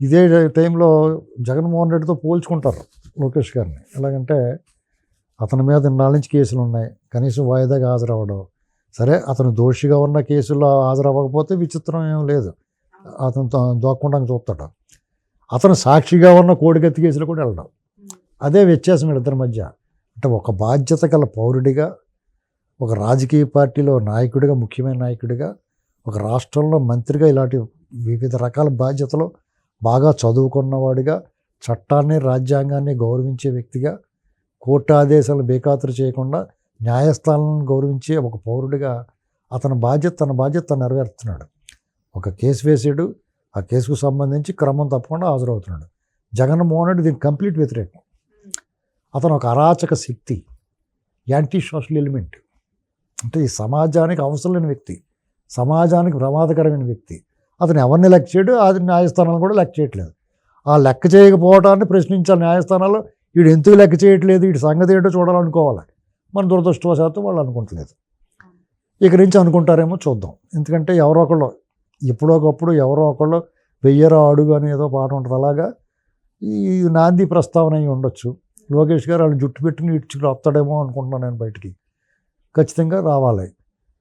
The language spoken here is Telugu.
ఇదే టైంలో జగన్మోహన్ రెడ్డితో పోల్చుకుంటారు లోకేష్ గారిని. ఎలాగంటే అతని మీద ఇన్నాళ్ళ నుంచి కేసులు ఉన్నాయి, కనీసం వాయిదాగా హాజరవ్వడం. సరే, అతను దోషిగా ఉన్న కేసుల్లో హాజరవ్వకపోతే విచిత్రం ఏం లేదు, అతను దోక్కుండా చూస్తాడు. అతను సాక్షిగా ఉన్న కోడికత్తి కేసులు కూడా వెళ్ళడం. అదే వ్యత్యాసం వీళ్ళిద్దరి మధ్య. అంటే ఒక బాధ్యత గల పౌరుడిగా, ఒక రాజకీయ పార్టీలో నాయకుడిగా, ముఖ్యమైన నాయకుడిగా, ఒక రాష్ట్రంలో మంత్రిగా, ఇలాంటి వివిధ రకాల బాధ్యతలు బాగా చదువుకున్నవాడిగా, చట్టాన్ని రాజ్యాంగాన్ని గౌరవించే వ్యక్తిగా, కోర్టు ఆదేశాలను బేఖాతరు చేయకుండా న్యాయస్థానాలను గౌరవించే ఒక పౌరుడిగా తన బాధ్యత నెరవేరుతున్నాడు. ఒక కేసు వేసాడు, ఆ కేసుకు సంబంధించి క్రమం తప్పకుండా హాజరవుతున్నాడు. జగన్మోహన్ రెడ్డి దీనికి కంప్లీట్ వ్యతిరేకం. అతను ఒక అరాచక శక్తి, యాంటీ సోషల్ ఎలిమెంట్. అంటే ఈ సమాజానికి అవసరం లేని వ్యక్తి, సమాజానికి ప్రమాదకరమైన వ్యక్తి. అతను ఎవరిని లెక్క చేయడు, అది న్యాయస్థానాలు కూడా లెక్క చేయట్లేదు. ఆ లెక్క చేయకపోవటాన్ని ప్రశ్నించాలి న్యాయస్థానాల్లో. వీడు ఎందుకు లెక్క చేయట్లేదు, వీడి సంగతి ఏంటో చూడాలనుకోవాలి. మన దురదృష్టవశాత్తు వాళ్ళు అనుకుంటలేదు. ఇక నుంచి అనుకుంటారేమో చూద్దాం. ఎందుకంటే ఎవరో ఒకళ్ళు, ఎప్పుడోకప్పుడు ఎవరో ఒకళ్ళు వెయ్యరో అడుగు అని ఏదో పాట ఉంటుంది, అలాగా ఈ నాంది ప్రస్తావన అయి ఉండొచ్చు. లోకేష్ గారు వాళ్ళు జుట్టు పెట్టుకుని ఇడ్చుకుని వస్తాడేమో అనుకుంటున్నాను నేను బయటికి. ఖచ్చితంగా రావాలి.